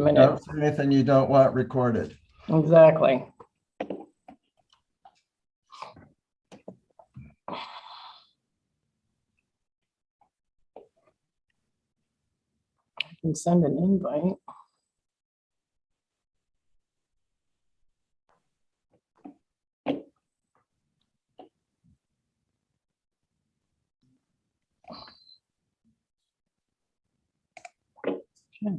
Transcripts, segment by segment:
minute. Don't say anything you don't want recorded. Exactly. I can send an invite. Okay.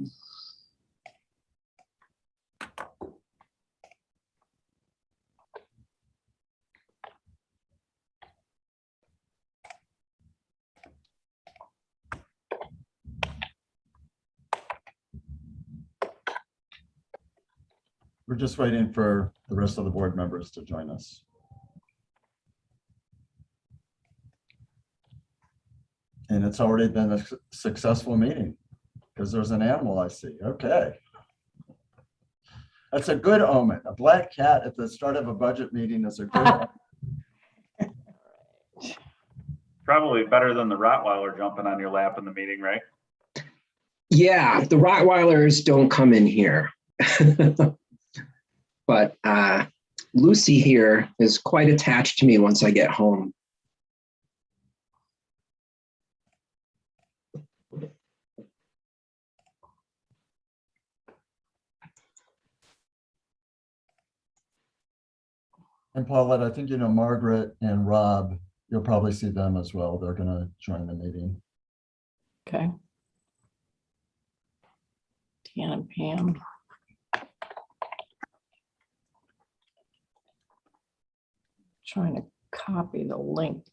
We're just waiting for the rest of the board members to join us. And it's already been a successful meeting because there's an animal I see. Okay. That's a good omen. A black cat at the start of a budget meeting is a good omen. Probably better than the Rottweiler jumping on your lap in the meeting, right? Yeah, the Rottweilers don't come in here. But Lucy here is quite attached to me once I get home. And Paulette, I think you know Margaret and Rob, you'll probably see them as well. They're going to join the meeting. Okay. Dan and Pam. Trying to copy the link.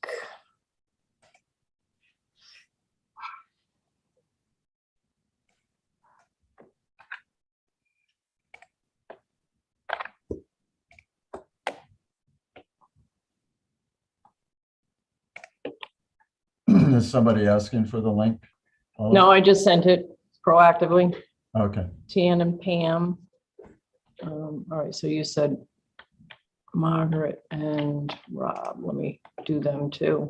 Is somebody asking for the link? No, I just sent it proactively. Okay. Tan and Pam. All right, so you said Margaret and Rob. Let me do them too.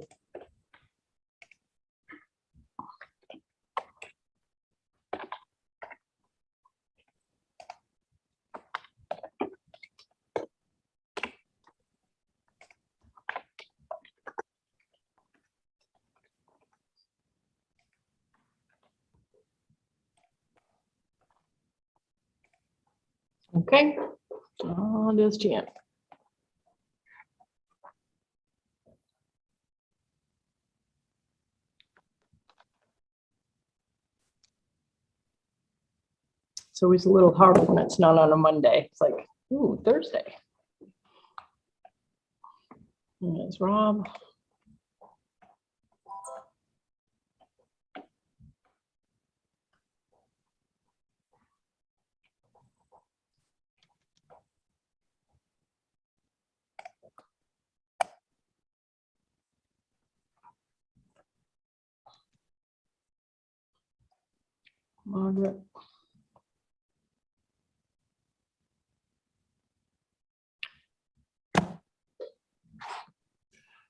Okay. Oh, there's Jan. It's always a little harder when it's not on a Monday. It's like, ooh, Thursday. And there's Rob. Margaret.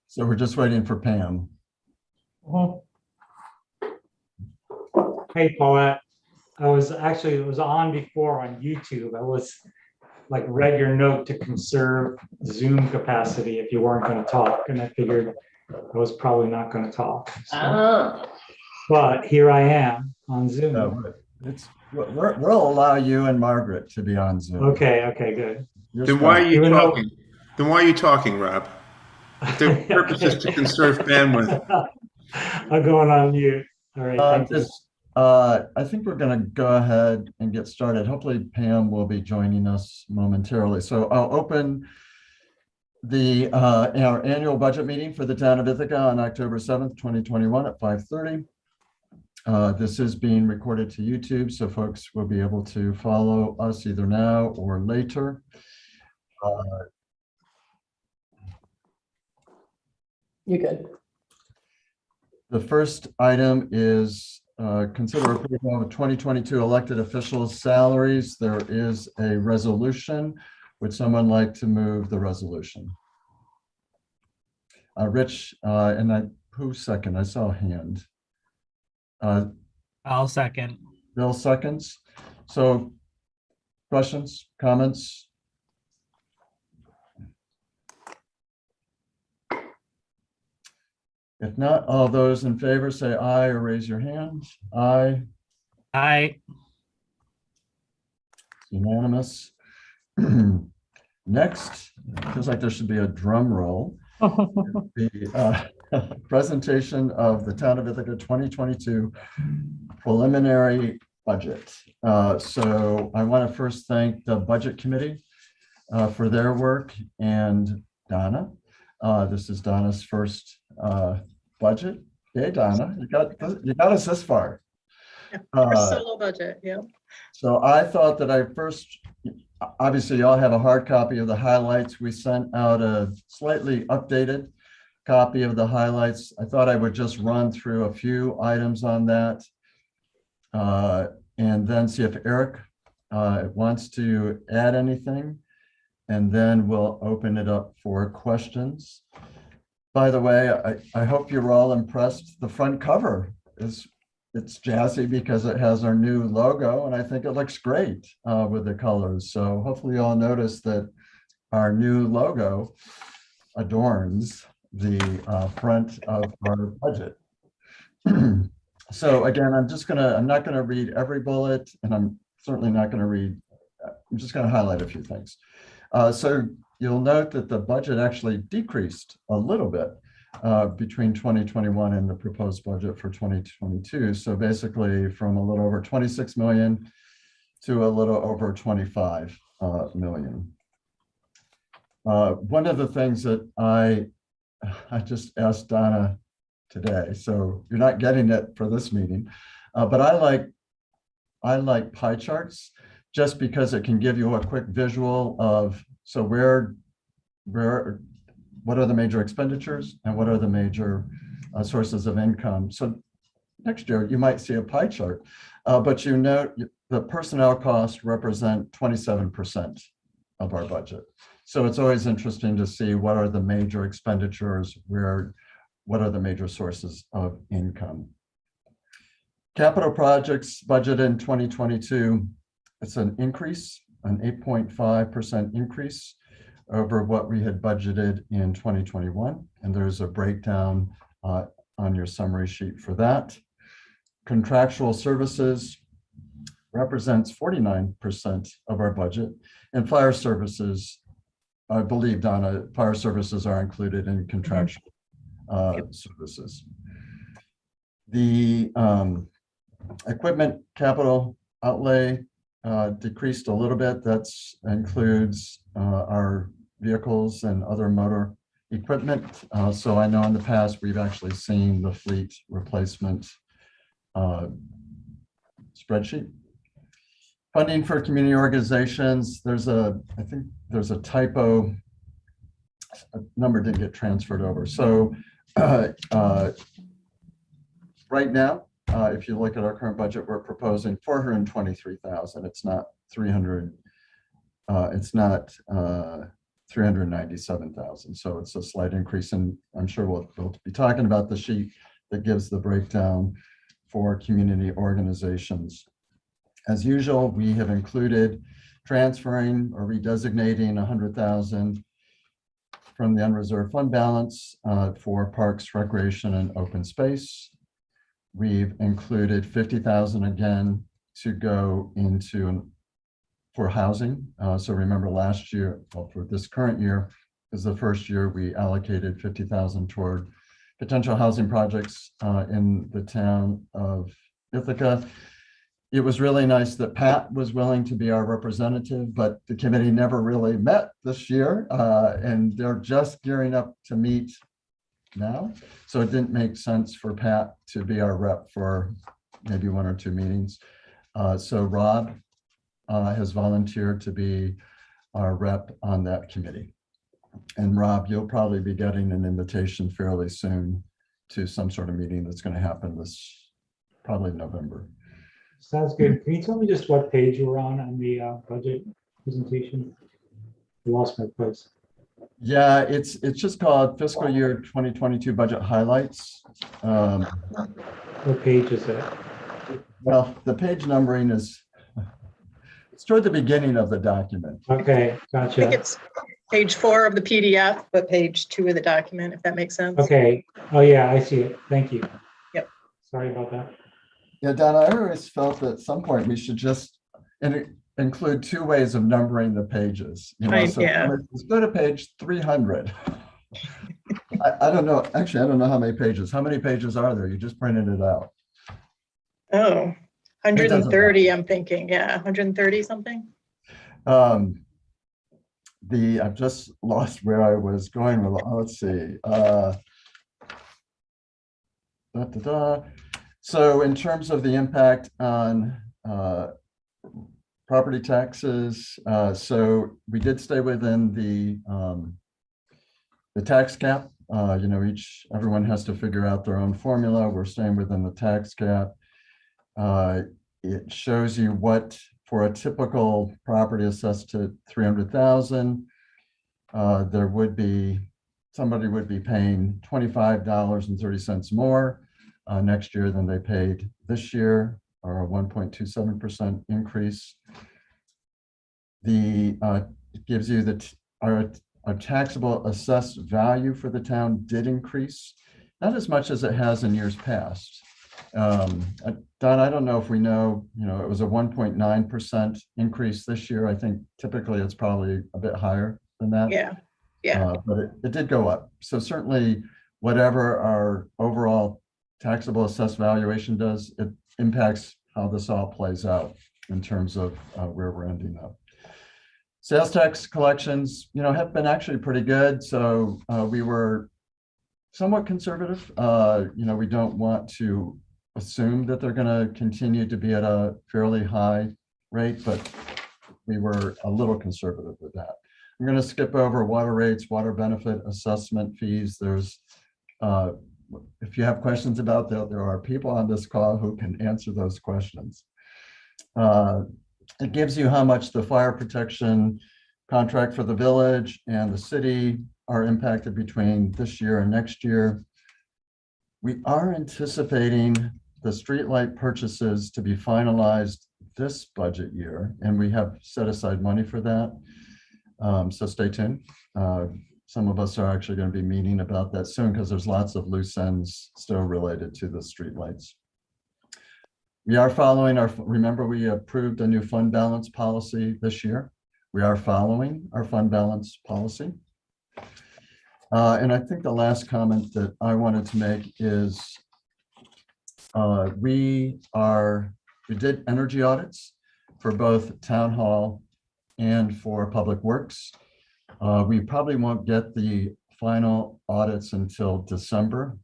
So we're just waiting for Pam. Hey, Paulette. It was on before on YouTube. I was like, read your note to conserve Zoom capacity if you weren't going to talk. And I figured I was probably not going to talk. So. But here I am on Zoom. We'll allow you and Margaret to be on Zoom. Okay, good. Then why are you talking? Then why are you talking, Rob? If the purpose is to conserve bandwidth. I'm going on mute. All right. I think we're going to go ahead and get started. Hopefully Pam will be joining us momentarily. So I'll open our annual budget meeting for the town of Ithaca on October 7th, 2021 at 5:30. This is being recorded to YouTube, so folks will be able to follow us either now or later. You good? The first item is consider approval of 2022 elected officials' salaries. There is a resolution. Would someone like to move the resolution? Rich, and who second? I saw a hand. I'll second. Bill seconds. So Questions, comments? If not, all those in favor say aye or raise your hand. Aye. Aye. Unanimous. Next, feels like there should be a drum roll. The presentation of the Town of Ithaca 2022 preliminary budget. So I want to first thank the Budget Committee for their work, and Donna. This is Donna's first budget. Hey, Donna, you got us this far. First solo budget, yeah. So I thought that obviously you all have a hard copy of the highlights. We sent out a slightly updated copy of the highlights. I thought I would just run through a few items on that and then see if Eric wants to add anything. And then we'll open it up for questions. By the way, I hope you're all impressed. The front cover it's jazzy because it has our new logo, and I think it looks great with the colors. So hopefully you all notice that our new logo adorns the front of our budget. So again, I'm not gonna read every bullet, and I'm certainly not gonna I'm just gonna highlight a few things. So you'll note that the budget actually decreased a little bit between 2021 and the proposed budget for 2022. So basically from a little over 26 million to a little over 25 million. One of the things that I just asked Donna today, so you're not getting it for this meeting, but I like pie charts just because it can give you a quick visual of, so what are the major expenditures and what are the major sources of income. So next year you might see a pie chart, but you know the personnel costs represent 27% of our budget. So it's always interesting to see what are the major expenditures, what are the major sources of income. Capital projects budget in 2022, it's an increase, an 8.5% increase over what we had budgeted in 2021. And there's a breakdown on your summary sheet for that. Contractual services represents 49% of our budget, and fire services, I believe, Donna, fire services are included in contractual services. The equipment capital outlay decreased a little bit. That includes our vehicles and other motor equipment. So I know in the past we've actually seen the fleet replacement spreadsheet. Funding for community organizations, I think there's a typo. A number didn't get transferred over. So right now, if you look at our current budget, we're proposing 423,000. It's not 300. It's not 397,000. So it's a slight increase, and I'm sure we'll be talking about the sheet that gives the breakdown for community organizations. As usual, we have included transferring or redesignating 100,000 from the unreserved fund balance for parks, recreation, and open space. We've included 50,000 again to go for housing. So remember last year, well, for this current year, is the first year we allocated 50,000 toward potential housing projects in the town of Ithaca. It was really nice that Pat was willing to be our representative, but the committee never really met this year, and they're just gearing up to meet now. So it didn't make sense for Pat to be our rep for maybe 1 or 2 meetings. So Rob has volunteered to be our rep on that committee. And Rob, you'll probably be getting an invitation fairly soon to some sort of meeting that's going to happen probably November. Sounds good. Can you tell me just what page you were on the budget presentation? I lost my place. Yeah, it's just called Fiscal Year 2022 Budget Highlights. What page is it? Well, the page numbering is, It's toward the beginning of the document. Okay, I think gotcha. it's page 4 of the PDF, but page 2 of the document, if that makes sense. Okay, oh yeah, I see it. Thank you. Yep. Sorry about that. Yeah, Donna, I always felt that at some point we should just include 2 ways of numbering the pages. You know, Right, so yeah. let's go to page 300. I don't know. Actually, I don't know how many pages. How many pages are there? You just printed it out. Oh, doesn't 130, I'm thinking. Yeah, 130 something. I've just lost where I was going with. Let's see. So in terms of the impact on property taxes, so we did stay within the tax cap. You know, everyone has to figure out their own formula. We're staying within the tax cap. It shows you what, for a typical property assessed to 300,000, there would be, somebody would be paying $25.30 more next year than they paid this year, or a 1.27% increase. It gives you our taxable assessed value for the town did increase, not as much as it has in years past. Don, I don't know if we know, you know, it was a 1.9% increase this year. I think typically it's probably a bit higher than that. Yeah, yeah. But it did go up. So certainly whatever our overall taxable assessed valuation does, it impacts how this all plays out in terms of where we're ending up. Sales tax collections, you know, have been actually pretty good. So we were somewhat conservative. You know, we don't want to assume that they're going to continue to be at a fairly high rate, but we were a little conservative with that. I'm going to skip over water rates, water benefit assessment fees. There's, if you have questions about that, there are people on this call who can answer those questions. It gives you how much the fire protection contract for the village and the city are impacted between this year and next year. We are anticipating the streetlight purchases to be finalized this budget year, and we have set aside money for that. So stay tuned. Some of us are actually going to be meeting about that soon because there's lots of loose ends still related to the streetlights. We are following remember we approved a new fund balance policy this year. We are following our fund balance policy. And I think the last comment that I wanted to make is we did energy audits for both town hall and for public works. We probably won't get the final audits until December.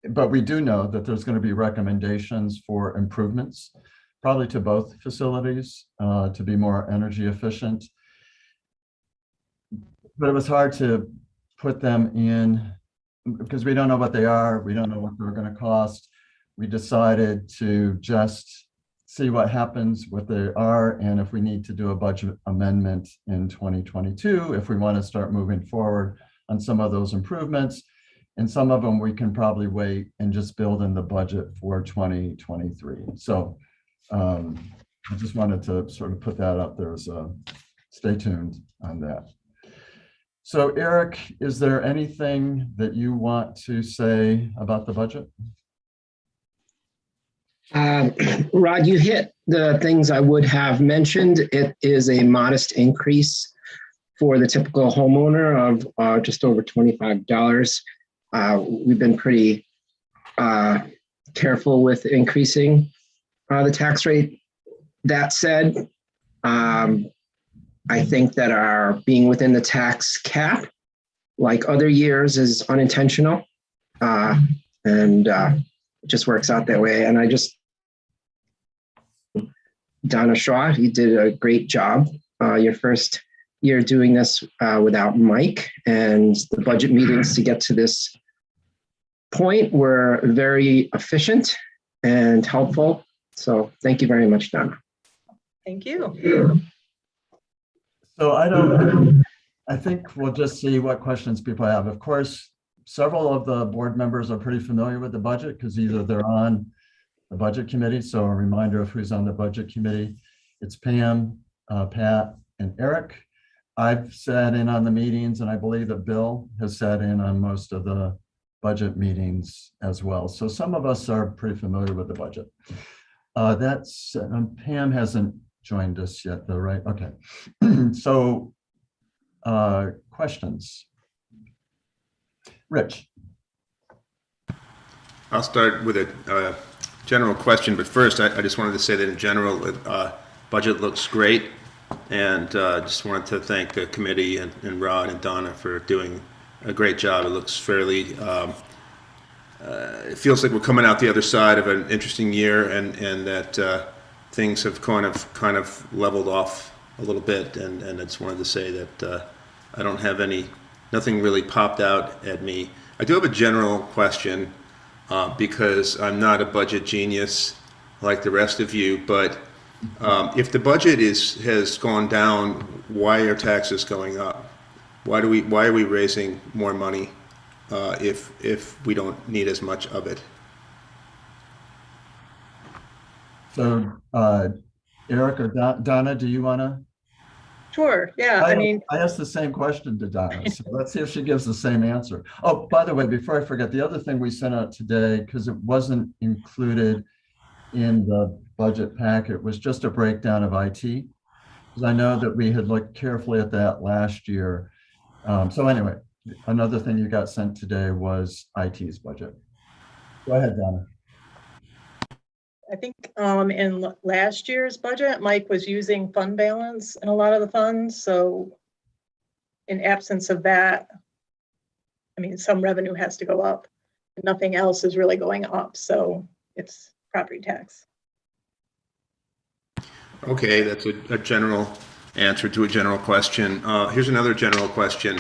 But we do know that there's going to be recommendations for improvements, probably to both facilities to be more energy efficient. But it was hard to put them in because we don't know what they are. We don't know what they're going to cost. We decided to just see what happens, what they are, and if we need to do a budget amendment in 2022, if we want to start moving forward on some of those improvements. And some of them we can probably wait and just build in the budget for 2023. So I just wanted to sort of put that up there as a stay tuned on that. So Eric, is there anything that you want to say about the budget? Rod, you hit the things I would have mentioned. It is a modest increase for the typical homeowner of just over $25. We've been pretty careful with increasing the tax rate. That said, I think that our being within the tax cap, like other years, is unintentional, and it just works out that way. And Donna Shaw, you did a great job. Your first year doing this without Mike, and the budget meetings to get to this point were very efficient and helpful. So thank you very much, Donna. Thank you. So I think we'll just see what questions people have. Of course, several of the board members are pretty familiar with the budget because either they're on the budget committee. So a reminder of who's on the budget committee. It's Pam, Pat, and Eric. I've sat in on the meetings, and I believe that Bill has sat in on most of the budget meetings as well. So some of us are pretty familiar with the budget. Pam hasn't joined us yet though, right? Okay. So questions? Rich. I'll start with a general question, but first I just wanted to say that in general, budget looks great. And just wanted to thank the committee and Rod and Donna for doing a great job. It looks fairly, it feels like we're coming out the other side of an interesting year, and that things have kind of leveled off a little bit. And I just wanted to say that I don't have nothing really popped out at me. I do have a general question because I'm not a budget genius like the rest of you, but if the budget has gone down, why are taxes going up? Why are we raising more money if we don't need as much of it? So Eric or Donna, do you want to? Sure, yeah, I mean, I asked the same question to Donna, so let's see if she gives the same answer. Oh, by the way, before I forget, the other thing we sent out today, because it wasn't included in the budget packet, was just a breakdown of IT. Because I know that we had looked carefully at that last year. So anyway, another thing you got sent today was IT's budget. Go ahead, Donna. I think in last year's budget, Mike was using fund balance in a lot of the funds. So in absence of that, I mean, some revenue has to go up. Nothing else is really going up. So it's property tax. Okay, that's a general answer to a general question. Here's another general question,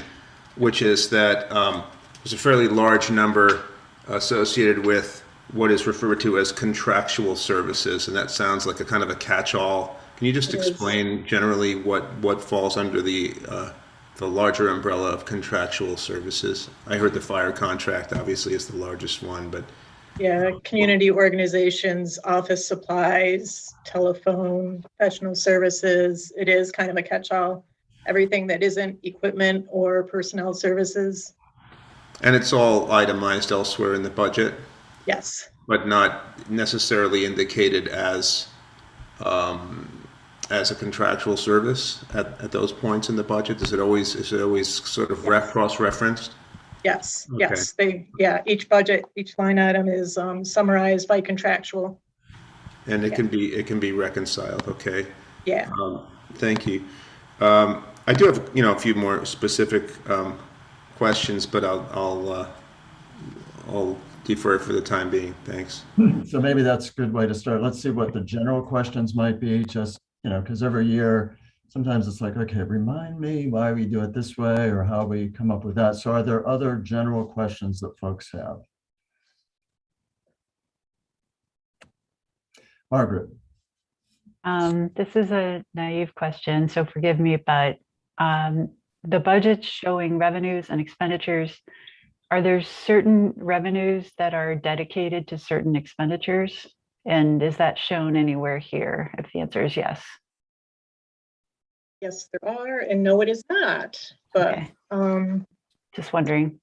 which is that there's a fairly large number associated with what is referred to as contractual services, and that sounds like a kind of a catch-all. Can you just explain generally what falls under the larger umbrella of contractual services? I heard the fire contract obviously is the largest one, but yeah, community organizations, office supplies, telephone, professional services. It is kind of a catch-all. Everything that isn't equipment or personnel services. And it's all itemized elsewhere in the budget? Yes. But not necessarily indicated as a contractual service at those points in the budget? Is it always sort of cross-referenced? Yes, okay. Yes, each budget, each line item is summarized by contractual. And it can be reconciled, okay? Yeah. Thank you. I do have, a few more specific questions, but I'll defer for the time being. Thanks. So maybe that's a good way to start. Let's see what the general questions might be, just, because every year, sometimes it's like, okay, remind me why we do it this way or how we come up with that. So are there other general questions that folks have? Margaret. This is a naive question, so forgive me, but the budget's showing revenues and expenditures. Are there certain revenues that are dedicated to certain expenditures? And is that shown anywhere here? If the answer is yes. Yes, there are, and no, it is not. But okay. Just wondering.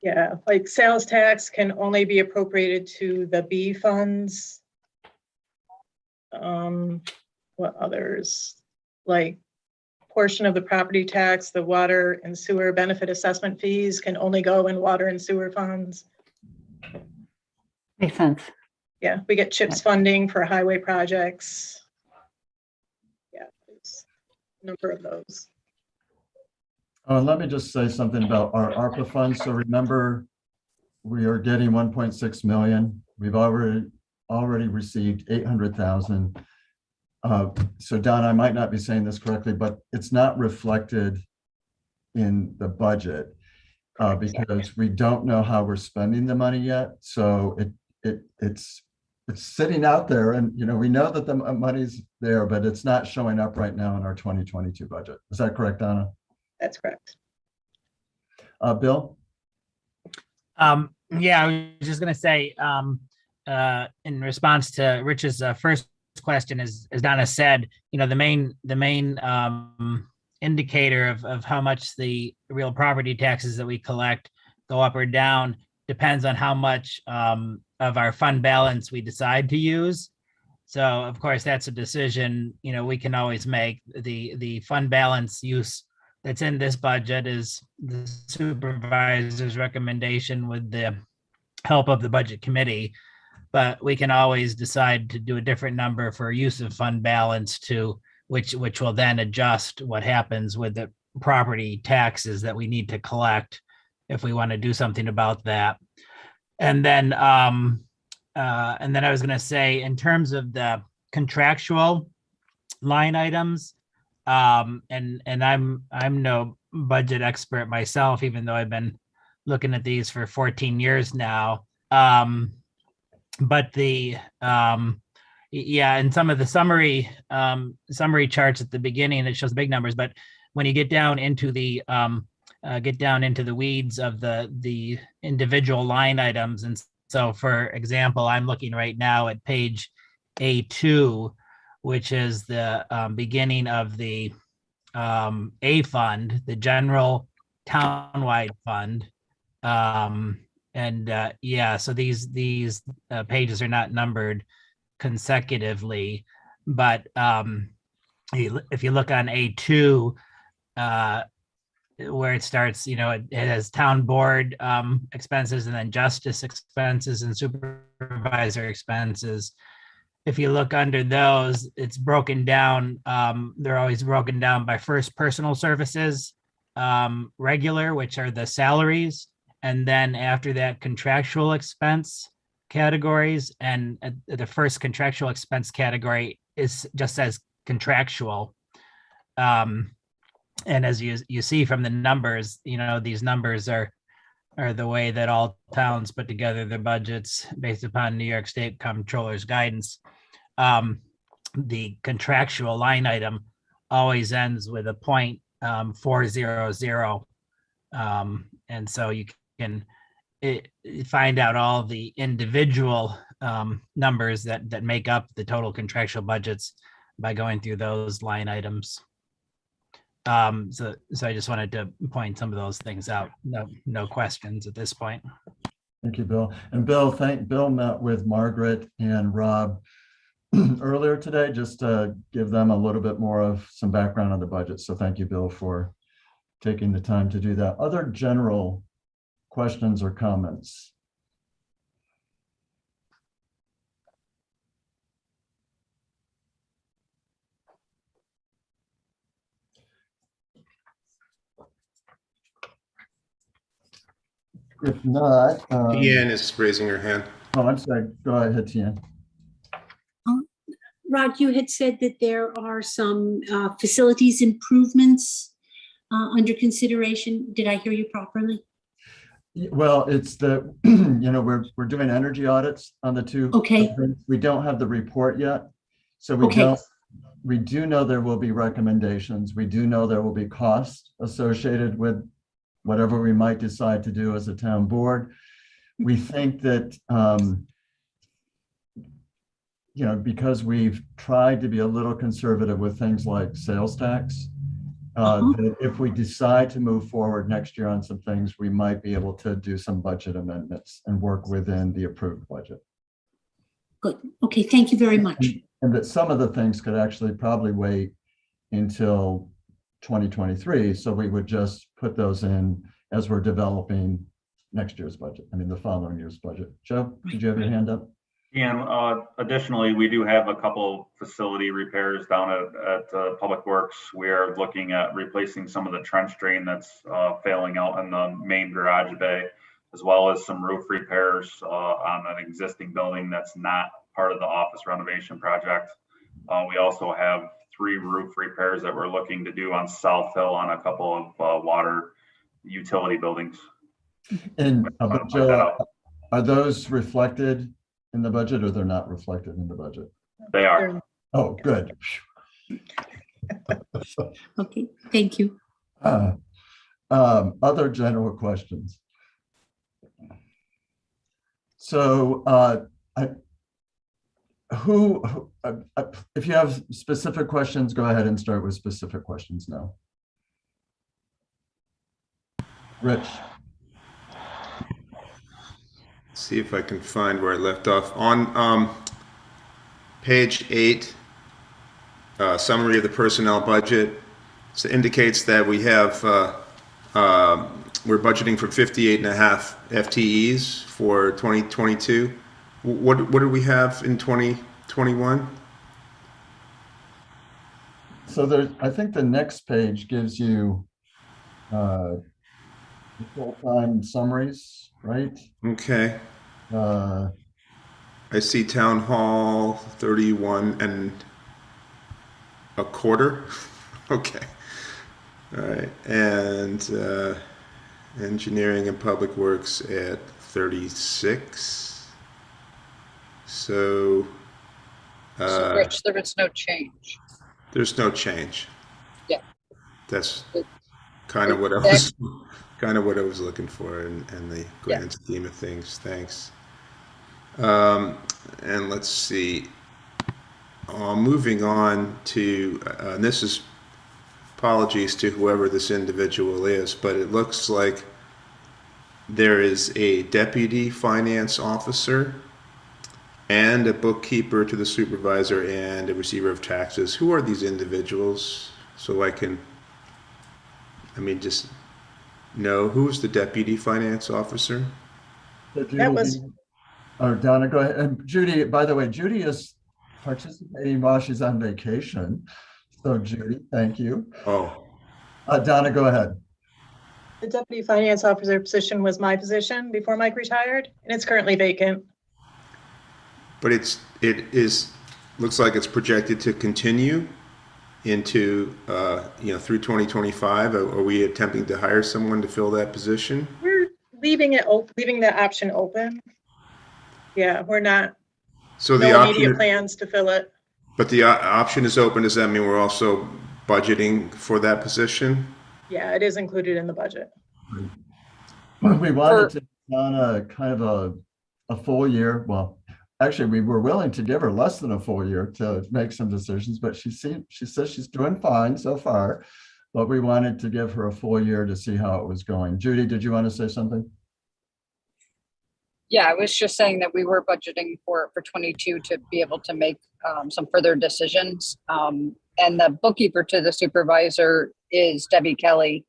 Yeah, like sales tax can only be appropriated to the B funds. What others? Like portion of the property tax, the water and sewer benefit assessment fees can only go in water and sewer funds. Makes sense. Yeah, we get CHIPS funding for highway projects. Yeah, there's a number of those. Let me just say something about our ARPA funds. So remember, we are getting 1.6 million. We've already received 800,000. So Don, I might not be saying this correctly, but it's not reflected in the budget because we don't know how we're spending the money yet. So it's sitting out there, and we know that the money's there, but it's not showing up right now in our 2022 budget. Is that correct, Donna? That's correct. Bill? Yeah, I was just going to say, in response to Rich's first question, as Donna said, the main indicator of how much the real property taxes that we collect go up or down depends on how much of our fund balance we decide to use. So of course, that's a decision, we can always make. The fund balance use that's in this budget is the supervisor's recommendation with the help of the budget committee. But we can always decide to do a different number for use of fund balance which will then adjust what happens with the property taxes that we need to collect if we want to do something about that. And then I was going to say, in terms of the contractual line items, and I'm no budget expert myself, even though I've been looking at these for 14 years now. But and some of the summary charts at the beginning, it shows big numbers, but when you get down into the weeds of the individual line items, and so for example, I'm looking right now at page A2, which is the beginning of the A fund, the general townwide fund. So these pages are not numbered consecutively, but if you look on A2, where it starts, it has town board expenses and then justice expenses and supervisor expenses. If you look under those, it's broken down. They're always broken down by first personal services, regular, which are the salaries, and then after that, contractual expense categories. And the first contractual expense category just says contractual. And as you see from the numbers, these numbers are the way that all towns put together their budgets based upon New York State Comptroller's guidance. The contractual line item always ends with a 0.400. And so you can find out all the individual numbers that make up the total contractual budgets by going through those line items. So I just wanted to point some of those things out. No questions at this point. Thank you, Bill. And Bill met with Margaret and Rob earlier today, just to give them a little bit more of some background on the budget. So thank you, Bill, for taking the time to do that. Other general questions or comments? If not, Deanne is raising her hand. Oh, I'm sorry. Go ahead, Tian. Rod, you had said that there are some facilities improvements under consideration. Did I hear you properly? Well, it's the, we're doing energy audits on the two. Okay. We don't have the report yet. So we do know there will be recommendations. We do know there will be costs associated with whatever we might decide to do as a town board. We think that, because we've tried to be a little conservative with things like sales tax, that if we decide to move forward next year on some things, we might be able to do some budget amendments and work within the approved budget. Good. Okay. Thank you very much. And that some of the things could actually probably wait until 2023. So we would just put those in as we're developing next year's budget. The following year's budget. Joe, did you have your hand up? And additionally, we do have a couple facility repairs down at Public Works. We are looking at replacing some of the trench drain that's failing out in the main garage bay, as well as some roof repairs on an existing building that's not part of the office renovation project. We also have 3 roof repairs that we're looking to do on South Hill on a couple of water utility buildings. And Joe, are those reflected in the budget, or they're not reflected in the budget? They are. Oh, good. Okay, thank you. Other general questions. So If you have specific questions, go ahead and start with specific questions now. Rich. See if I can find where I left off. On page 8, summary of the personnel budget, so indicates that we have, we're budgeting for 58.5 FTEs for 2022. What do we have in 2021? So there, I think the next page gives you full-time summaries, right? Okay. I see town hall 31 and a quarter. Okay. All right. And engineering and public works at 36. So, So Rich, there is no change. there's no change. Yeah. That's kind of what I was looking for in the grand scheme of things. Thanks. And let's see. Moving on to, and this is apologies to whoever this individual is, but it looks like there is a deputy finance officer and a bookkeeper to the supervisor and a receiver of taxes. Who are these individuals? So I can, just know who's the deputy finance officer? That was- Or Donna, go ahead. And Judy, by the way, Judy is participating while she's on vacation. So Judy, thank you. Oh, Donna, go ahead. The deputy finance officer position was my position before Mike retired, and it's currently vacant. but it is, looks like it's projected to continue into, through 2025. Are we attempting to hire someone to fill that position? We're leaving the option open. Yeah, we're not, So the no immediate option, plans to fill it. but the option is open. Does that mean we're also budgeting for that position? Yeah, it is included in the budget. We wanted to on a kind of a full year. Well, actually, we were willing to give her less than a full year to make some decisions, but she says she's doing fine so far. But we wanted to give her a full year to see how it was going. Judy, did you want to say something? Yeah, I was just saying that we were budgeting for 22 to be able to make some further decisions. And the bookkeeper to the supervisor is Debbie Kelly.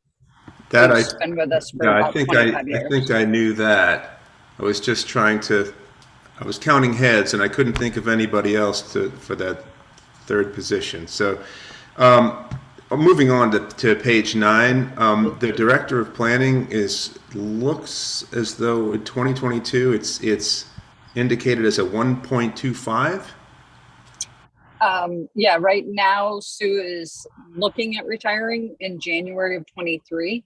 That who's been with us for Yeah, about 25 years. I think I knew that. I was just I was counting heads and I couldn't think of anybody else for that third position. So moving on to page 9, the director of planning looks as though in 2022 it's indicated as a 1.25. Yeah, right now Sue is looking at retiring in January of 23.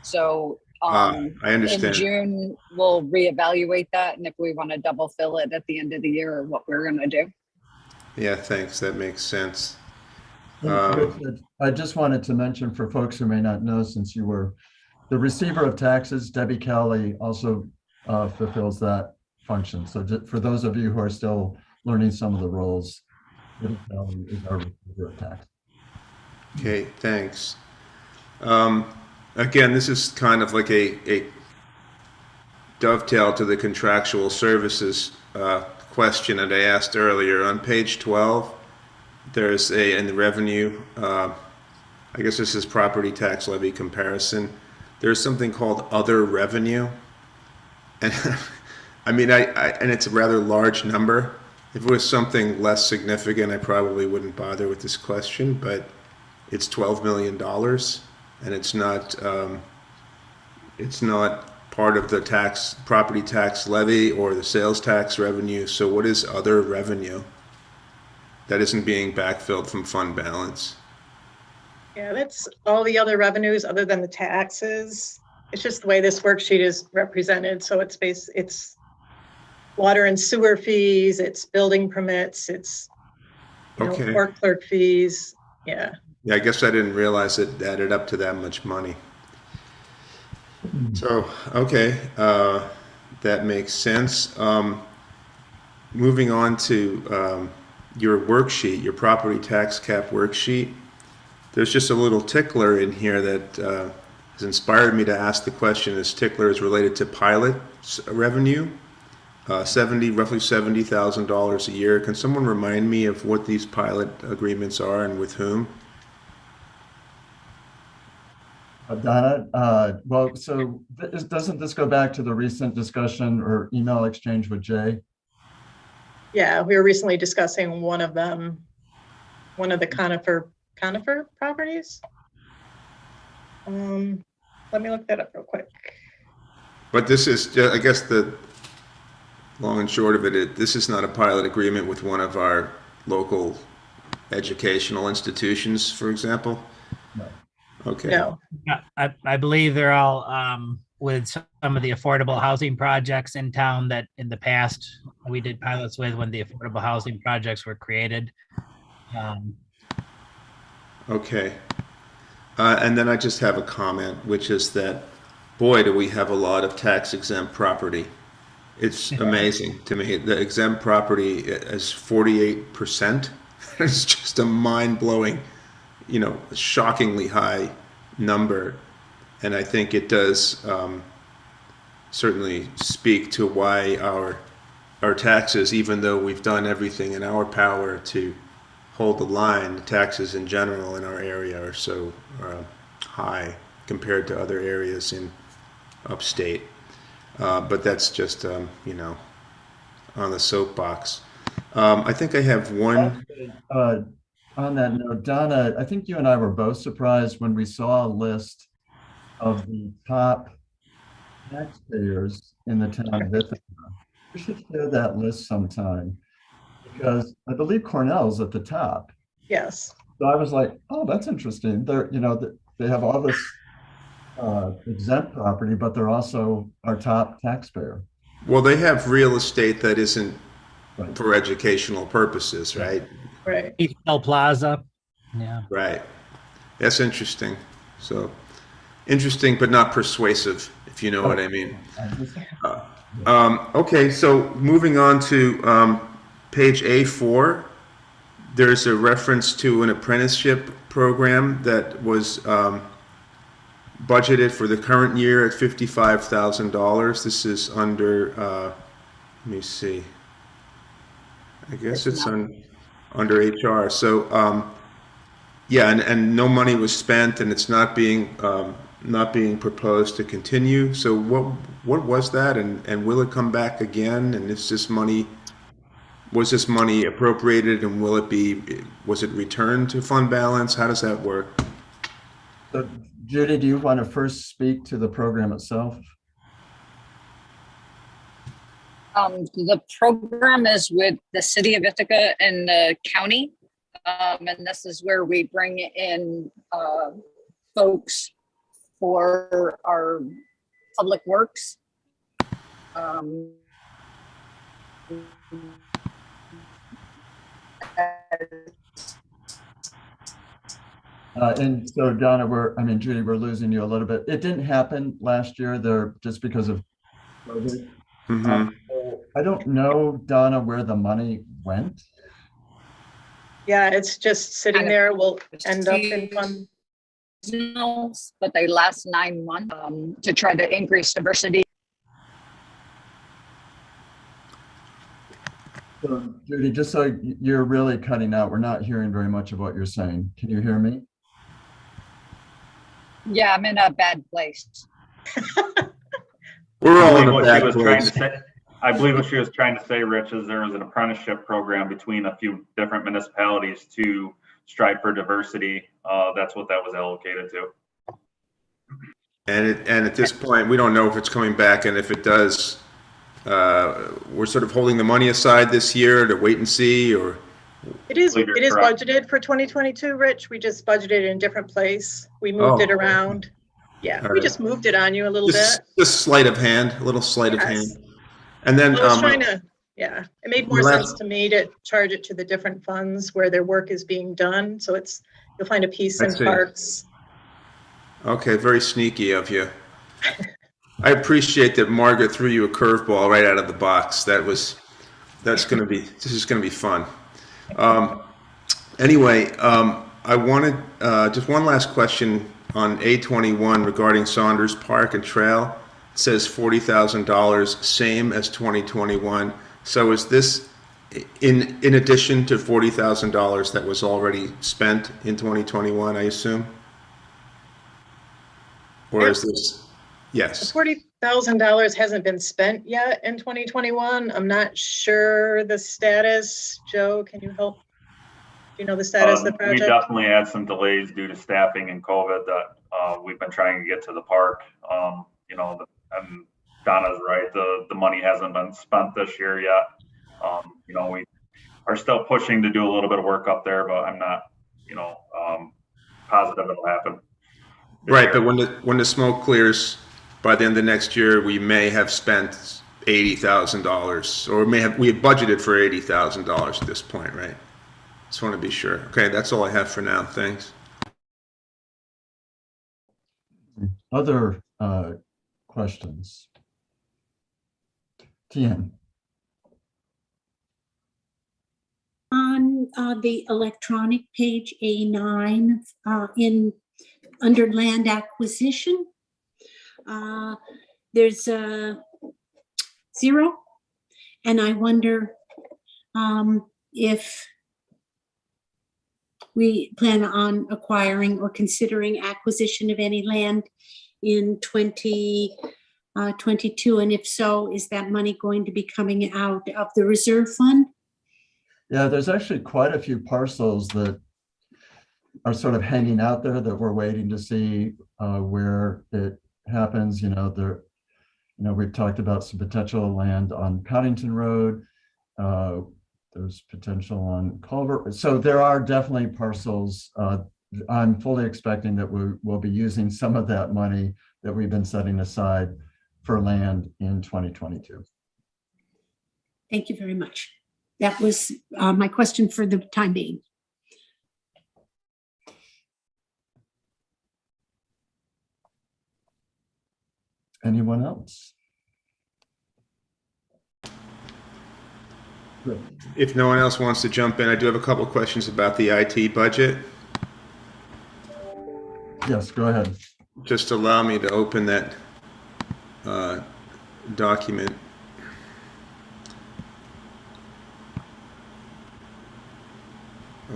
So I understand. in June, we'll reevaluate that. And if we want to double fill it at the end of the year, or what we're going to do. Yeah, thanks. That makes sense. I just wanted to mention for folks who may not know, since you were the receiver of taxes, Debbie Kelly also fulfills that function. So for those of you who are still learning some of the roles, Debbie Kelly is our receiver of tax. Okay, thanks. Again, this is kind of like a dovetail to the contractual services question that I asked earlier. On page 12, there's in the revenue, I guess this is property tax levy comparison. There's something called other revenue. And and it's a rather large number. If it was something less significant, I probably wouldn't bother with this question, but it's $12 million. And it's not part of the property tax levy or the sales tax revenue. So what is other revenue that isn't being backfilled from fund balance? Yeah, that's all the other revenues other than the taxes. It's just the way this worksheet is represented. So it's water and sewer fees, it's building permits, it's Okay. court clerk fees. Yeah. Yeah, I guess I didn't realize it added up to that much money. So, okay, that makes sense. moving on to your worksheet, your property tax cap worksheet, there's just a little tickler in here that has inspired me to ask the question. This tickler is related to pilot revenue, roughly $70,000 a year. Can someone remind me of what these pilot agreements are and with whom? Donna, well, so doesn't this go back to the recent discussion or email exchange with Jay? Yeah, we were recently discussing one of them, one of the conifer properties. Let me look that up real quick. But this is, I guess the long and short of it, this is not a pilot agreement with one of our local educational institutions, for example? No. Okay. No, I believe they're all with some of the affordable housing projects in town that in the past we did pilots with when the affordable housing projects were created. Okay. And then I just have a comment, which is that, boy, do we have a lot of tax exempt property. It's amazing to me. The exempt property is 48%. It's just a mind-blowing, shockingly high number. And I think it does certainly speak to why our taxes, even though we've done everything in our power to hold the line, the taxes in general in our area are so high compared to other areas in upstate. But that's just, on the soapbox. I think I have one. On that note, Donna, I think you and I were both surprised when we saw a list of the top taxpayers in the town of Ithaca. We should share that list sometime because I believe Cornell's at the top. yes. So I was like, oh, that's interesting. They're, they have all this exempt property, but they're also our top taxpayer. Well, they have real estate that isn't Right. for educational purposes, right? Right. East Hill Plaza. Yeah. Right. That's interesting. So interesting, but not persuasive, if you know what I mean. Okay, so moving on to page A4, there's a reference to an apprenticeship program that was budgeted for the current year at $55,000. This is under, let me see. I guess it's under HR. So, yeah, and no money was spent, and it's not being proposed to continue. So, what was that, and will it come back again? And was this money appropriated, and was it returned to fund balance? How does that work? So, Judy, do you want to first speak to the program itself? The program is with the city of Ithaca and the county. And this is where we bring in folks for our public works. And so, Donna, Judy, we're losing you a little bit. It didn't happen last year there just because of COVID. Mm-hmm. So I don't know, Donna, where the money went. Yeah, it's just sitting there. We'll end up in fund. But they last 9 months to try to increase diversity. So, Judy, just so you're really cutting out, we're not hearing very much of what you're saying. Can you hear me? Yeah, I'm in a bad place. We're all in a What bad she was trying to place. say, I believe what she was trying to say, Rich, is there was an apprenticeship program between a few different municipalities to strive for diversity. That's what that was allocated to. And at this point, we don't know if it's coming back, and if it does, we're sort of holding the money aside this year to wait and see, or? It is You're correct. budgeted for 2022, Rich. We just budgeted in a different place. We moved it around. Yeah, All we right. just moved it on you a little bit. Just sleight of hand, a little sleight of Yes. hand. And then, I was trying to, yeah, it made more last- sense to me to charge it to the different funds where their work is being done. So you'll find a piece I in see. parks. okay, very sneaky of you. I appreciate that Margaret threw you a curveball right out of the box. That was this is gonna be fun. Anyway, I wanted, just one last question on A21 regarding Saunders Park and Trail. It says $40,000, same as 2021. So is this in addition to $40,000 that was already spent in 2021, I assume? Or is this, yes? $40,000 hasn't been spent yet in 2021. I'm not sure the status. Joe, can you help? Do you know the status of the We project? definitely had some delays due to staffing and COVID that we've been trying to get to the park. You know, and Donna's right, the money hasn't been spent this year yet. You know, we are still pushing to do a little bit of work up there, but I'm not, you know, positive it'll happen. Right, but when the smoke clears by the end of next year, we may have spent $80,000, or we have budgeted for $80,000 at this point, right? Just want to be sure. Okay, that's all I have for now. Thanks. Other questions? Tian. On the electronic page A9, under land acquisition, there's a 0, and I wonder if we plan on acquiring or considering acquisition of any land in 2022, and if so, is that money going to be coming out of the reserve fund? Yeah, there's actually quite a few parcels that are sort of hanging out there that we're waiting to see where it happens. You know, we've talked about some potential land on Cottington Road. There's potential on Culver. So there are definitely parcels. I'm fully expecting that we will be using some of that money that we've been setting aside for land in 2022. Thank you very much. That was my question for the time being. Anyone else? Good. If no one else wants to jump in, I do have a couple of questions about the IT budget. Yes, go ahead. Just allow me to open that document.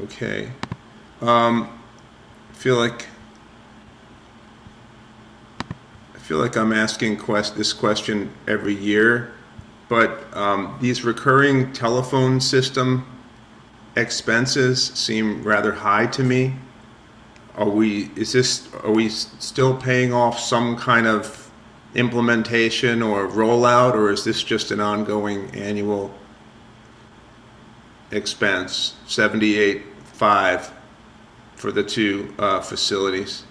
Okay. I feel like I'm asking this question every year, but these recurring telephone system expenses seem rather high to me. Are we still paying off some kind of implementation or rollout, or is this just an ongoing annual expense? 78.5 for the two facilities.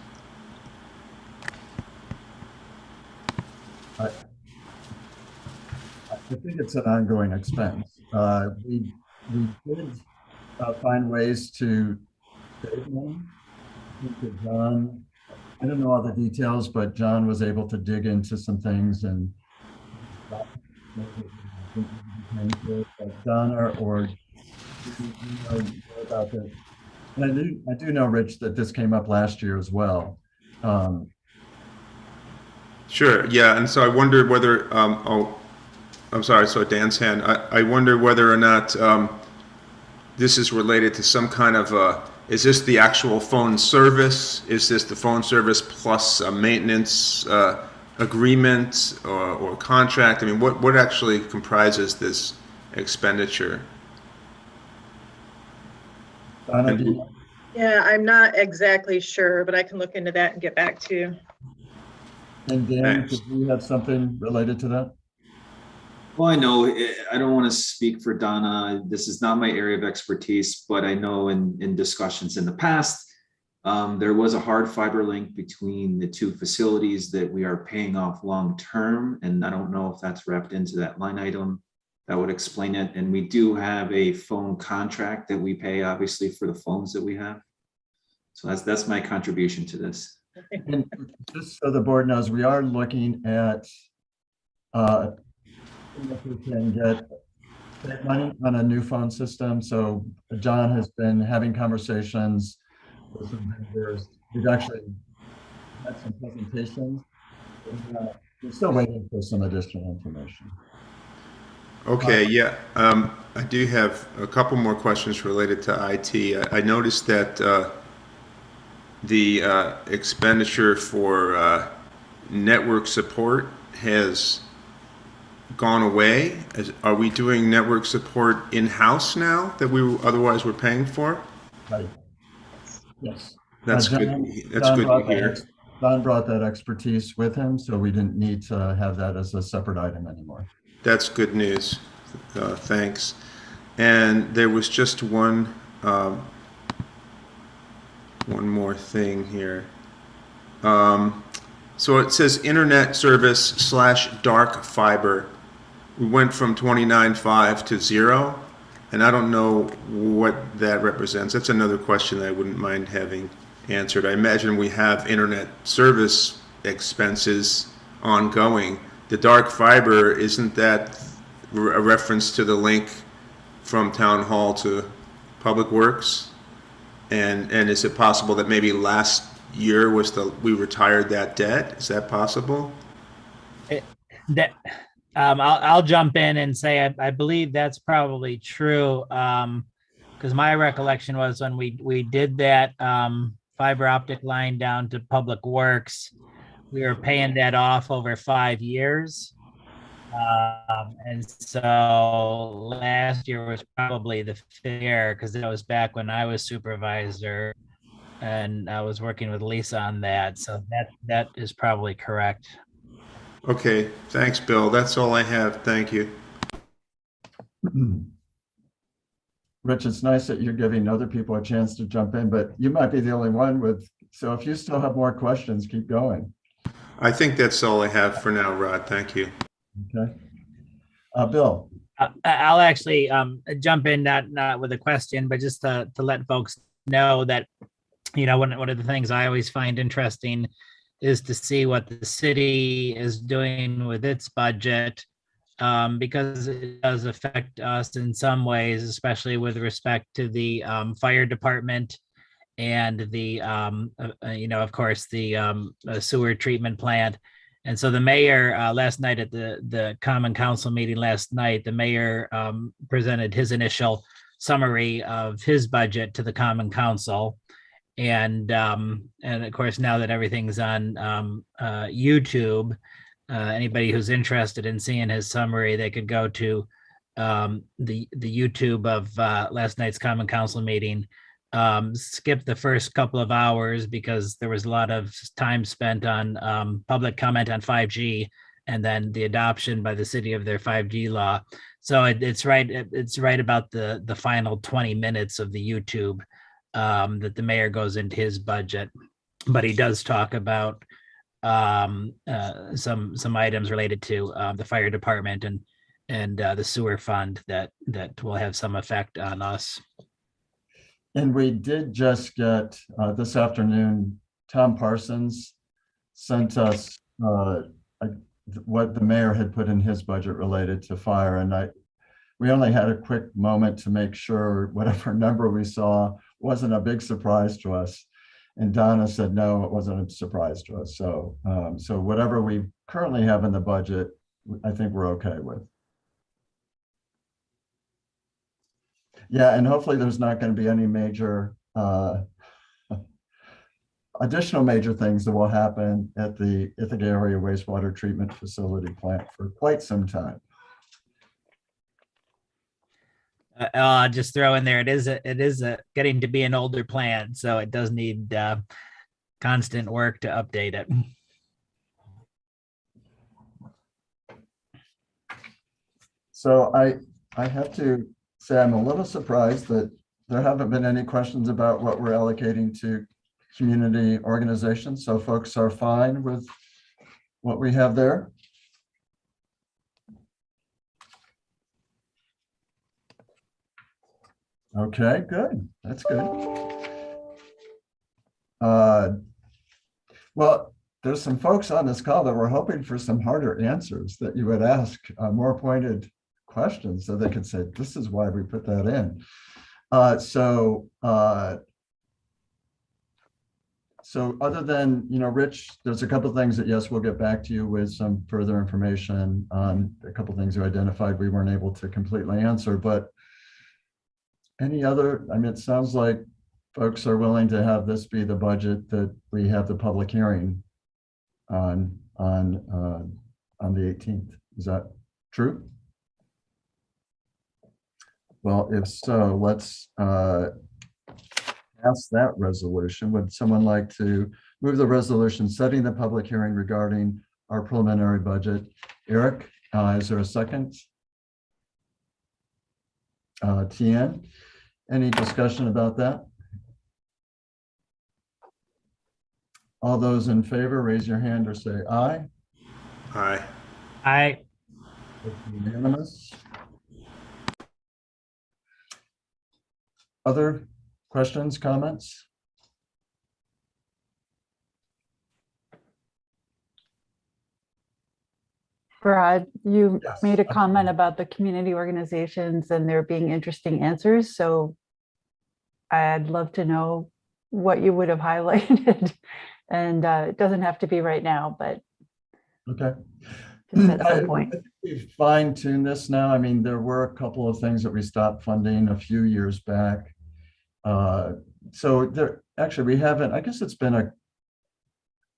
I think it's an ongoing expense. We did find ways to save money. I think that John, I don't know all the details, but John was able to dig into some things and Donna or about this. And I do know, Rich, that this came up last year as well. Sure, yeah, and so I wondered whether, I'm sorry, so Dan's hand, I wonder whether or not this is related to some kind of, is this the actual phone service? Is this the phone service plus a maintenance agreement or contract? I mean, what actually comprises this expenditure? Yeah, I'm not exactly sure, but I can look into that and get back to you. And Dan, did you have something related to that? Well, I know I don't want to speak for Donna. This is not my area of expertise, but I know in discussions in the past, there was a hard fiber link between the two facilities that we are paying off long term. And I don't know if that's wrapped into that line item that would explain it. And we do have a phone contract that we pay, obviously, for the phones that we have. So that's my contribution to this. And just so the board knows, we are looking at if we can get save money on a new phone system. So John has been having conversations with some vendors. We've actually had some presentations. We're still waiting for some additional information. Okay, yeah. I do have a couple more questions related to IT. I noticed that the expenditure for network support has gone away. Are we doing network support in-house now that we otherwise were paying for? Right. Yes. That's John- good. That's John good to brought that hear. Don brought that expertise with him, so we didn't need to have that as a separate item anymore. That's good news. Thanks. And there was just one more thing here. So it says internet service / dark fiber. We went from 29.5 to 0, and I don't know what that represents. That's another question that I wouldn't mind having answered. I imagine we have internet service expenses ongoing. The dark fiber, isn't that a reference to the link from Town Hall to Public Works? And is it possible that maybe last year we retired that debt? Is that possible? I'll jump in and say I believe that's probably true, because my recollection was when we did that fiber optic line down to Public Works, we were paying that off over 5 years. And so last year was probably the fair, because that was back when I was supervisor and I was working with Lisa on that. So that is probably correct. Okay, thanks, Bill. That's all I have. Thank you. Rich, it's nice that you're giving other people a chance to jump in, but you might be the only one so if you still have more questions, keep going. I think that's all I have for now, Rod. Thank you. Okay. Bill. I'll actually jump in, not with a question, but just to let folks know that, one of the things I always find interesting is to see what the city is doing with its budget, because it does affect us in some ways, especially with respect to the fire department and the, of course, the sewer treatment plant. And so the mayor, last night at the Common Council meeting last night, the mayor presented his initial summary of his budget to the Common Council. And of course, now that everything's on YouTube, anybody who's interested in seeing his summary, they could go to the YouTube of last night's Common Council meeting. Skip the first couple of hours because there was a lot of time spent on public comment on 5G and then the adoption by the city of their 5G law. So it's right about the final 20 minutes of the YouTube that the mayor goes into his budget, but he does talk about some items related to the fire department and the sewer fund that will have some effect on us. And we did just get this afternoon, Tom Parsons sent us what the mayor had put in his budget related to fire. And we only had a quick moment to make sure whatever number we saw wasn't a big surprise to us. And Donna said, no, it wasn't a surprise to us. So, so whatever we currently have in the budget, I think we're okay with. Yeah, and hopefully there's not going to be any major, additional major things that will happen at the Ithaca Area Wastewater Treatment Facility plant for quite some time. I'll just throw in there, it is getting to be an older plant, so it does need constant work to update it. So I have to say I'm a little surprised that there haven't been any questions about what we're allocating to community organizations. So folks are fine with what we have there. Okay, good. That's good. Well, there's some folks on this call that were hoping for some harder answers, that you would ask more pointed questions so they could say, this is why we put that in. So other than, Rich, there's a couple of things that, yes, we'll get back to you with some further information on a couple of things you identified we weren't able to completely answer, but any other, it sounds like folks are willing to have this be the budget that we have the public hearing on the 18th. Is that true? Well, if so, let's pass that resolution. Would someone like to move the resolution setting the public hearing regarding our preliminary budget? Eric, is there a second? Tian, any discussion about that? All those in favor, raise your hand or say aye. Aye. Aye. It's unanimous. Other questions, comments? Brad, you Yes. made a comment about the community organizations and there being interesting answers. So I'd love to know what you would have highlighted. And it doesn't have to be right now, but Okay. just at some point. I think we've fine-tuned this now. There were a couple of things that we stopped funding a few years back. So there, actually, we haven't, I guess it's been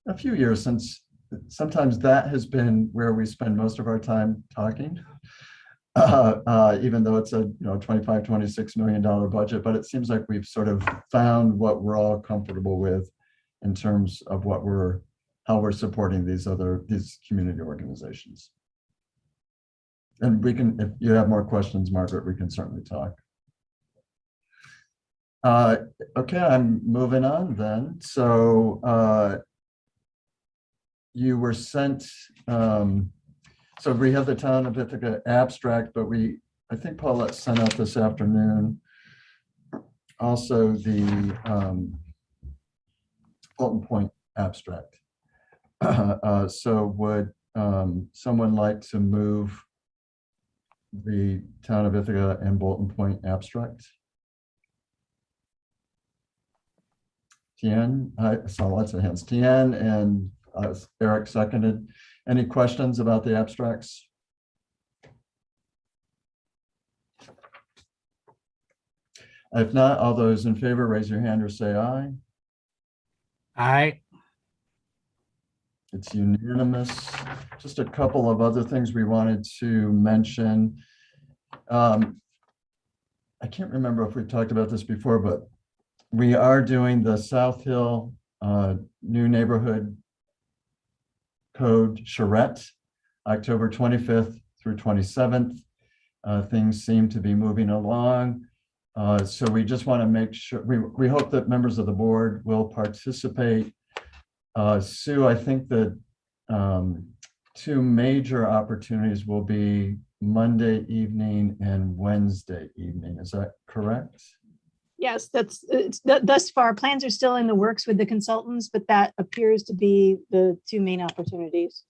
a few years since, sometimes that has been where we spend most of our time talking. Even though it's a $25-26 million budget, but it seems like we've sort of found what we're all comfortable with in terms of how we're supporting these community organizations. And we can, if you have more questions, Margaret, we can certainly talk. Okay, I'm moving on then. So you were sent, so we have the Town of Ithaca abstract, but I think Paulette sent out this afternoon also the Fulton Point abstract. So would someone like to move the Town of Ithaca and Bolton Point abstract? Tian, I saw lots of hands. Tian and Eric seconded. Any questions about the abstracts? If not, all those in favor, raise your hand or say aye. Aye. It's unanimous. Just a couple of other things we wanted to mention. I can't remember if we talked about this before, but we are doing the South Hill new neighborhood code charrette, October 25th through 27th. Things seem to be moving along. So we just want to make sure, we hope that members of the board will participate. Sue, I think that two major opportunities will be Monday evening and Wednesday evening. Is that correct? Yes, thus far, plans are still in the works with the consultants, but that appears to be the two main opportunities.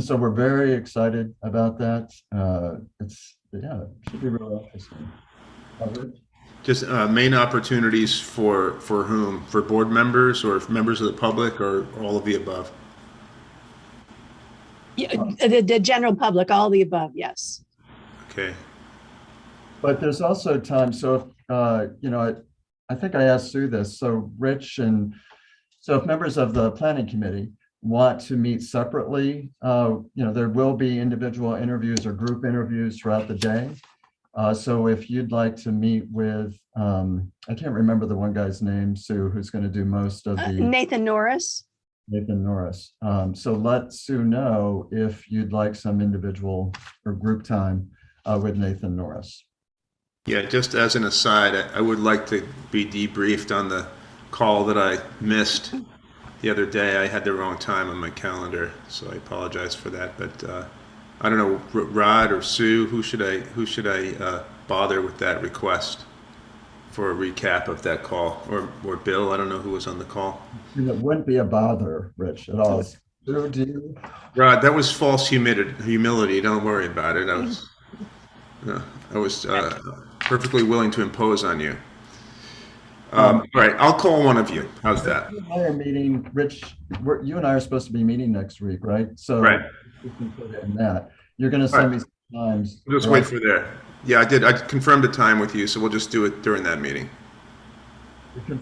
So we're very excited about that. It should be really interesting. Just main opportunities for whom? For board members or members of the public or all of the above? Yeah, the general public, all the above, yes. Okay. But there's also time, so if, I think I asked Sue this, so Rich, and so if members of the planning committee want to meet separately, there will be individual interviews or group interviews throughout the day. So if you'd like to meet with, I can't remember the one guy's name, Sue, who's going to do most of the. Nathan Norris. Nathan Norris. So let Sue know if you'd like some individual or group time with Nathan Norris. Yeah, just as an aside, I would like to be debriefed on the call that I missed the other day. I had the wrong time on my calendar, so I apologize for that. But I don't know, Rod or Sue, who should I bother with that request for a recap of that call? Or Bill, I don't know who was on the call. It wouldn't be a bother, Rich, at all. Oh, dear. Rod, that was false humility. Don't worry about it. I was perfectly willing to impose on you. All right, I'll call one of you. How's that? You and I are meeting, Rich, you and I are supposed to be meeting next week, right? So Right. we can put in that. You're going to send me some times. We'll just wait for there. Yeah, I did. I confirmed the time with you, so we'll just do it during that meeting.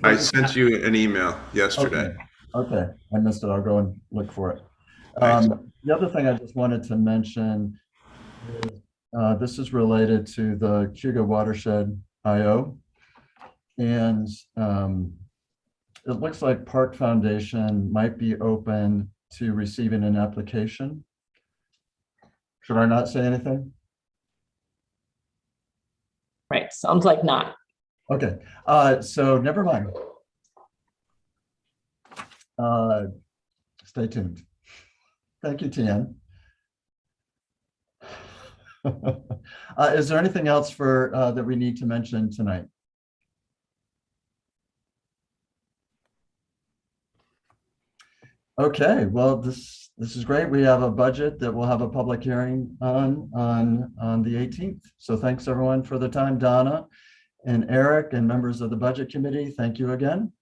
I sent you an email yesterday. Okay, I missed it. I'll go and look for it. Thanks. The other thing I just wanted to mention is this is related to the Cuba Watershed IO. And it looks like Park Foundation might be open to receiving an application. Should I not say anything? Right, sounds like not. Okay, so never mind. Stay tuned. Thank you, Tian. Is there anything else that we need to mention tonight? Okay, well, this is great. We have a budget that we'll have a public hearing on the 18th. So thanks everyone for the time. Donna and Eric and members of the budget committee, thank you again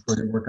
for your work on